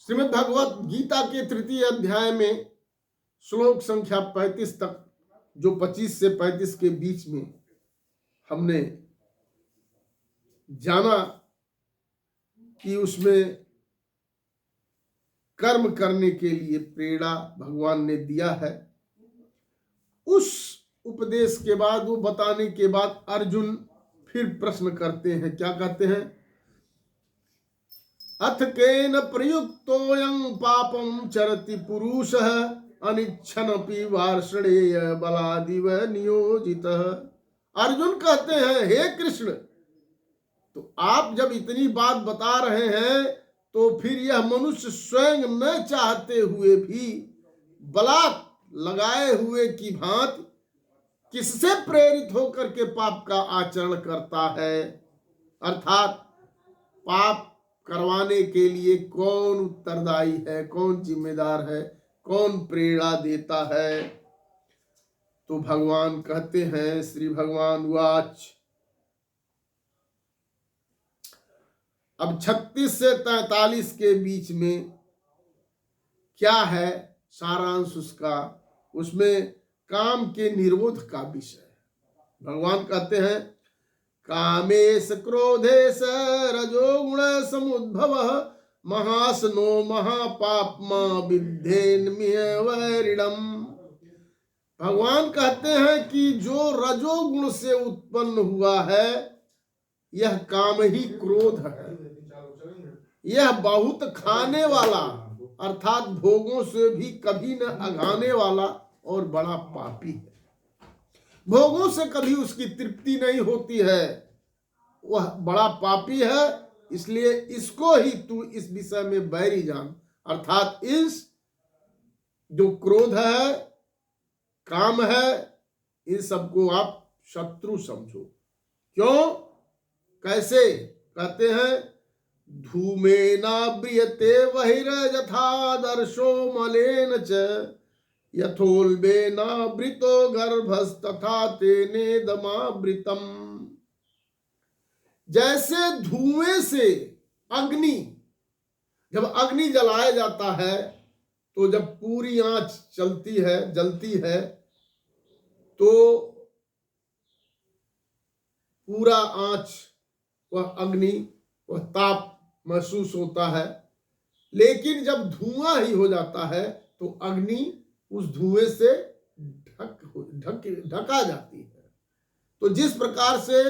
श्रीमद् भगवत गीता के तृतीय अध्याय में श्लोक संख्या 35 तक, जो 25 से 35 के बीच में हमने जाना कि उसमें कर्म करने के लिए प्रेरणा भगवान ने दिया है। उस उपदेश के बाद, वो बताने के बाद अर्जुन फिर प्रश्न करते हैं। क्या कहते हैं? अथ केन प्रयुक्तोऽयं पापं चरति पुरुषः अनिच्छन्नपि वार्ष्णेय बलादिव नियोजितः। अर्जुन कहते हैं, हे कृष्ण, तो आप जब इतनी बात बता रहे हैं तो फिर यह मनुष्य स्वयं न चाहते हुए भी बलात् लगाए हुए की भांति किससे प्रेरित होकर के पाप का आचरण करता है? अर्थात पाप करवाने के लिए कौन उत्तरदायी है, कौन जिम्मेदार है, कौन प्रेरणा देता है? तो भगवान कहते हैं, श्री भगवान वाच, अब 36 से 43 के बीच में क्या है सारांश उसका? उसमें काम के निरोध का विषय भगवान कहते हैं, कामेश क्रोधेश रजोगुण समुद्भव महासनो महापापमा विद्धेन्मियवैरिणम्। भगवान कहते हैं कि जो रजोगुण से उत्पन्न हुआ है यह काम ही क्रोध है। यह बहुत खाने वाला अर्थात भोगों से भी कभी न अघाने वाला और बड़ा पापी है। भोगों से कभी उसकी तृप्ति नहीं होती है, वह बड़ा पापी है। इसलिए इसको ही तू इस विषय में बैरी जान, अर्थात इस जो क्रोध है, काम है, इन सबको आप शत्रु समझो। क्यों? कैसे? कहते हैं, धूमेनाव्रियते बहिर्यथादर्शो मलेन च यथोल्बेनावृतो गर्भस्तथा तेनेदमावृतम्। जैसे धुएं से अग्नि, जब अग्नि जलाया जाता है तो जब पूरी आंच चलती है, जलती है, तो पूरा आंच, वह अग्नि, वह ताप महसूस होता है। लेकिन जब धुआं ही हो जाता है तो अग्नि उस धुएं से ढका जाती है। तो जिस प्रकार से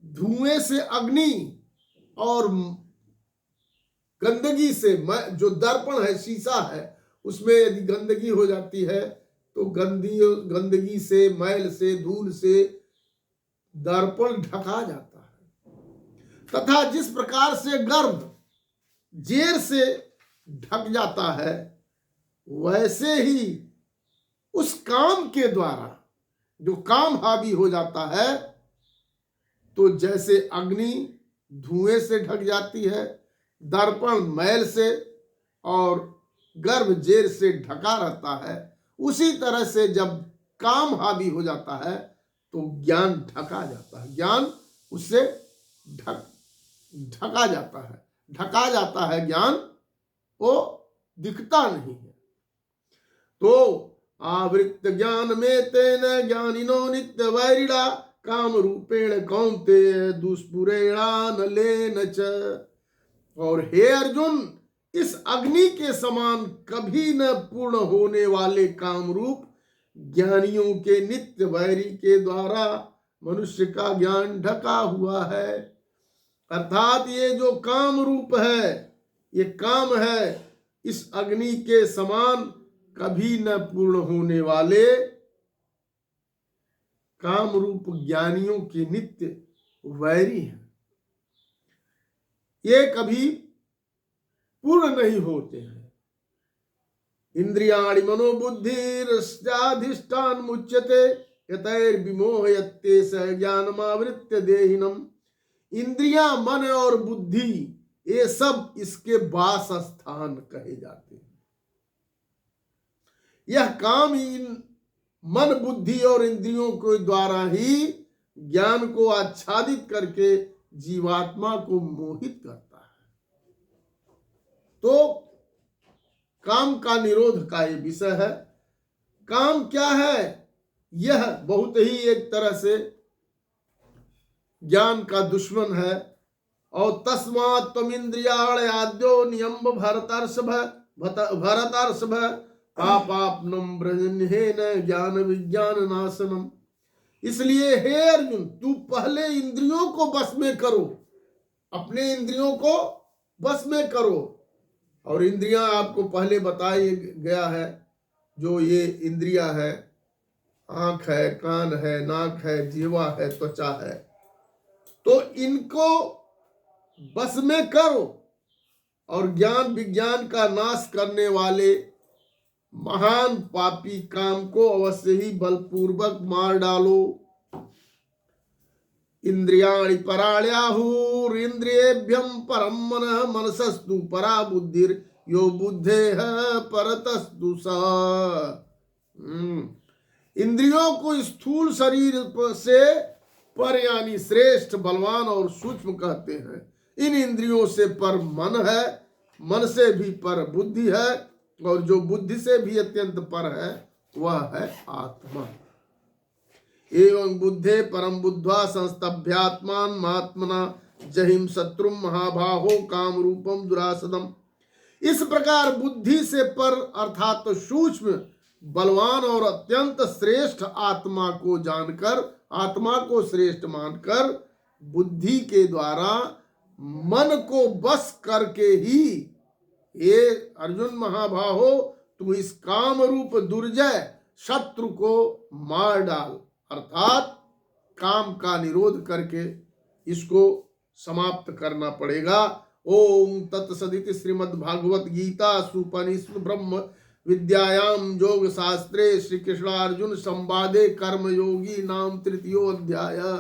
धुएं से अग्नि और गंदगी से, जो दर्पण है, शीशा है, उसमें यदि गंदगी हो जाती है तो गंदगी से, मैल से, धूल से दर्पण ढका जाता है। तथा जिस प्रकार से गर्भ जेर से ढक जाता है, वैसे ही उस काम के द्वारा जो काम हावी हो जाता है, तो जैसे अग्नि धुएं से ढक जाती है, दर्पण मैल से और गर्भ जेर से ढका रहता है, उसी तरह से जब काम हावी हो जाता है तो ज्ञान ढका जाता है। ज्ञान उससे ढका जाता है, ढका जाता है ज्ञान, वो दिखता नहीं है। तो आवृत्त ज्ञान में तेन ज्ञानिनो नित्य वैरिणा काम रूपेण कौन्तेय दुष्पुरेणा न लेन च। और हे अर्जुन, इस अग्नि के समान कभी न पूर्ण होने वाले काम रूप ज्ञानियों के नित्य वैरी के द्वारा मनुष्य का ज्ञान ढका हुआ है। अर्थात ये जो काम रूप है, ये काम है, इस अग्नि के समान कभी न पूर्ण होने वाले काम रूप ज्ञानियों के नित्य वैरी हैं। ये कभी पूर्ण नहीं होते हैं। इंद्रियाणि मनोबुद्धिरस्याधिष्ठान मुच्यते यतैर्विमोहयत्ते स ज्ञानमावृत्य देहिनम्। इंद्रियां, मन और बुद्धि, ये सब इसके वास स्थान कहे जाते हैं। यह काम इन मन, बुद्धि और इंद्रियों के द्वारा ही ज्ञान को आच्छादित करके जीवात्मा को मोहित करता है। तो काम का निरोध का ये विषय है। काम क्या है? यह बहुत ही एक तरह से ज्ञान का दुश्मन है। और तस्मात् त्वमिन्द्रियाणि आद्यो नियम्ब भरतर्षभ पापापनम ब्रह्मण्येन ज्ञान विज्ञान नाशनम। इसलिए हे अर्जुन, तू पहले इंद्रियों को बस में करो, अपने इंद्रियों को बस में करो। और इंद्रियां आपको पहले बताया गया है, जो ये इंद्रियां है, आंख है, कान है, नाक है, जीवा है, त्वचा है, तो इनको बस में करो और ज्ञान विज्ञान का नाश करने वाले महान पापी काम को अवश्य ही बलपूर्वक मार डालो। इंद्रियाणि पराण्याहुर इंद्रियेभ्यं परम मनः मनसस्तु परा बुद्धिर यो बुद्धेः परतस्तु सा। इंद्रियों को स्थूल शरीर से पर यानी श्रेष्ठ, बलवान और सूक्ष्म कहते हैं। इन इंद्रियों से पर मन है, मन से भी पर बुद्धि है, और जो बुद्धि से भी अत्यंत पर है वह है आत्मा। एवं बुद्धे परम बुद्ध्वा संस्तभ्यात्मान महात्मना जहिम शत्रुम महाबाहो काम रूपम दुरासदम। इस प्रकार बुद्धि से पर अर्थात सूक्ष्म, बलवान और अत्यंत श्रेष्ठ आत्मा को जानकर, आत्मा को श्रेष्ठ मानकर बुद्धि के द्वारा मन को बस करके ही, ये अर्जुन महाबाहो, तू इस काम रूप दुर्जय शत्रु को मार डाल, अर्थात काम का निरोध करके इसको समाप्त करना पड़ेगा। ओम तत्सदिति श्रीमद्भागवत गीता सुपनिषद ब्रह्म विद्यायाम योग शास्त्रे श्री कृष्णार्जुन संवादे कर्मयोगी नाम तृतीयोऽध्यायः।